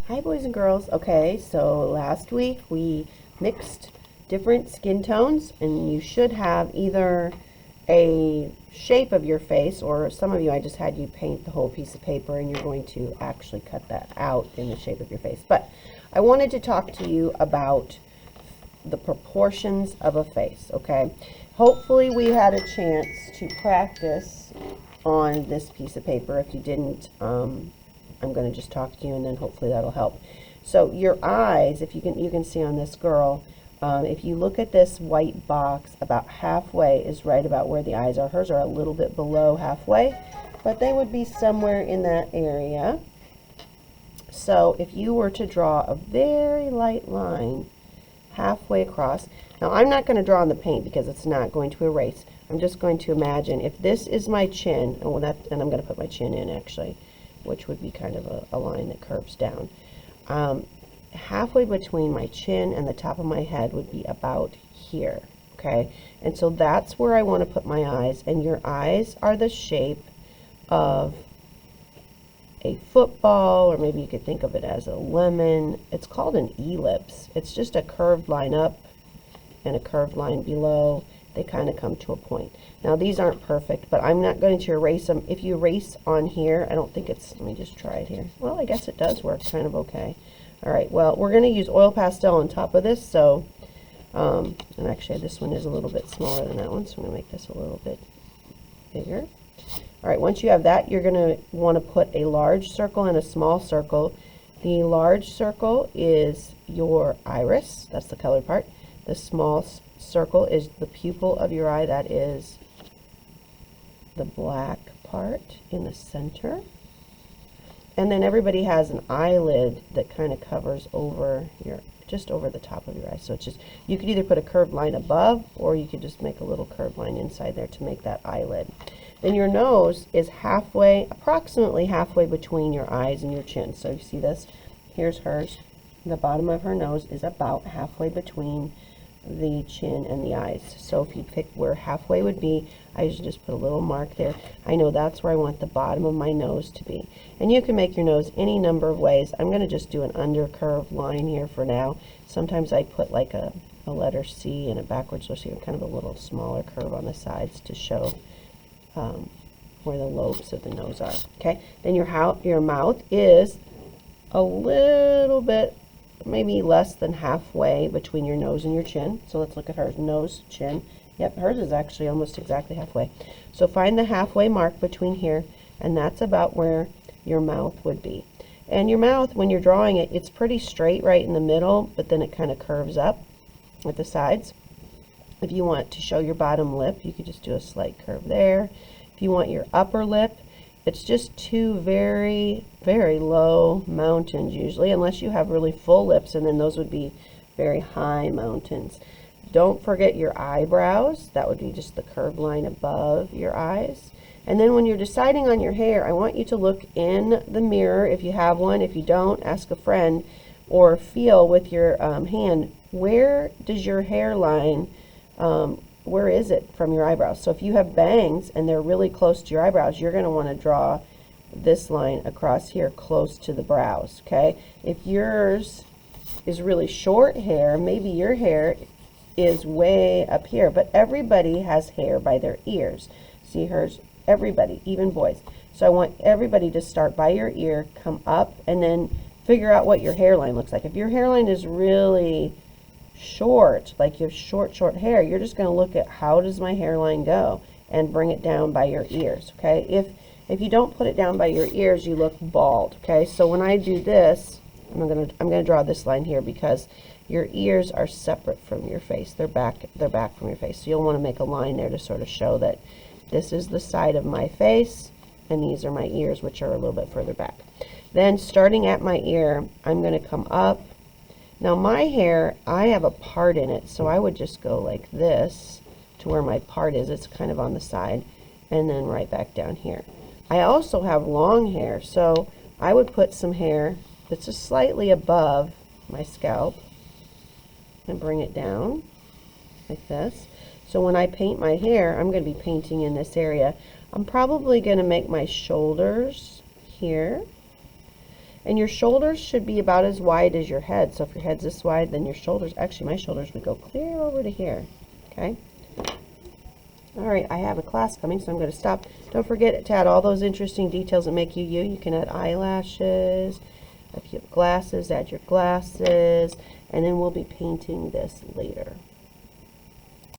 Hi boys and girls. Okay, so last week we mixed different skin tones and you should have either a shape of your face, or some of you I just had you paint the whole piece of paper and you're going to actually cut that out in the shape of your face. But I wanted to talk to you about the proportions of a face, okay? Hopefully we had a chance to practice on this piece of paper. If you didn't, I'm going to just talk to you and then hopefully that'll help. So your eyes, if you can see on this girl, if you look at this white box, about halfway is right about where the eyes are. Hers are a little bit below halfway, but they would be somewhere in that area. So if you were to draw a very light line halfway across, now I'm not going to draw on the paint because it's not going to erase. I'm just going to imagine if this is my chin, and I'm going to put my chin in actually, which would be kind of a line that curves down. Halfway between my chin and the top of my head would be about here, okay? And so that's where I want to put my eyes, and your eyes are the shape of a football, or maybe you could think of it as a lemon. It's called an ellipse. It's just a curved line up and a curved line below. They kind of come to a point. Now these aren't perfect, but I'm not going to erase them. If you erase on here, I don't think it's, let me just try it here. Well, I guess it does work kind of okay. All right, well, we're going to use oil pastel on top of this, so, and actually this one is a little bit smaller than that one, so I'm going to make this a little bit bigger. All right, once you have that, you're going to want to put a large circle and a small circle. The large circle is your iris, that's the colored part. The small circle is the pupil of your eye, that is the black part in the center. And then everybody has an eyelid that kind of covers over your, just over the top of your eye. So it's just, you could either put a curved line above, or you could just make a little curved line inside there to make that eyelid. Then your nose is halfway, approximately halfway between your eyes and your chin. So you see this? Here's hers. The bottom of her nose is about halfway between the chin and the eyes. So if you pick where halfway would be, I usually just put a little mark there. I know that's where I want the bottom of my nose to be. And you can make your nose any number of ways. I'm going to just do an undercurved line here for now. Sometimes I put like a letter C and a backwards letter C, kind of a little smaller curve on the sides to show where the lobes of the nose are. Okay, then your mouth is a little bit, maybe less than halfway between your nose and your chin. So let's look at hers. Nose, chin. Yep, hers is actually almost exactly halfway. So find the halfway mark between here, and that's about where your mouth would be. And your mouth, when you're drawing it, it's pretty straight right in the middle, but then it kind of curves up at the sides. If you want to show your bottom lip, you could just do a slight curve there. If you want your upper lip, it's just two very, very low mountains usually, unless you have really full lips, and then those would be very high mountains. Don't forget your eyebrows. That would be just the curved line above your eyes. And then when you're deciding on your hair, I want you to look in the mirror if you have one. If you don't, ask a friend, or feel with your hand, where does your hairline, where is it from your eyebrows? So if you have bangs and they're really close to your eyebrows, you're going to want to draw this line across here close to the brows, okay? If yours is really short hair, maybe your hair is way up here, but everybody has hair by their ears. See hers? Everybody, even boys. So I want everybody to start by your ear, come up, and then figure out what your hairline looks like. If your hairline is really short, like you have short hair, you're just going to look at how does my hairline go and bring it down by your ears, okay? If you don't put it down by your ears, you look bald, okay? So when I do this, I'm going to draw this line here because your ears are separate from your face. They're back from your face. So you'll want to make a line there to sort of show that this is the side of my face and these are my ears, which are a little bit further back. Then starting at my ear, I'm going to come up. Now my hair, I have a part in it, so I would just go like this to where my part is. It's kind of on the side, and then right back down here. I also have long hair, so I would put some hair that's just slightly above my scalp and bring it down like this. So when I paint my hair, I'm going to be painting in this area. I'm probably going to make my shoulders here. And your shoulders should be about as wide as your head. So if your head's this wide, then your shoulders, actually my shoulders would go clear over to here. Okay. All right, I have a class coming, so I'm going to stop. Don't forget to add all those interesting details that make you you. You can add eyelashes. If you have glasses, add your glasses. And then we'll be painting this later.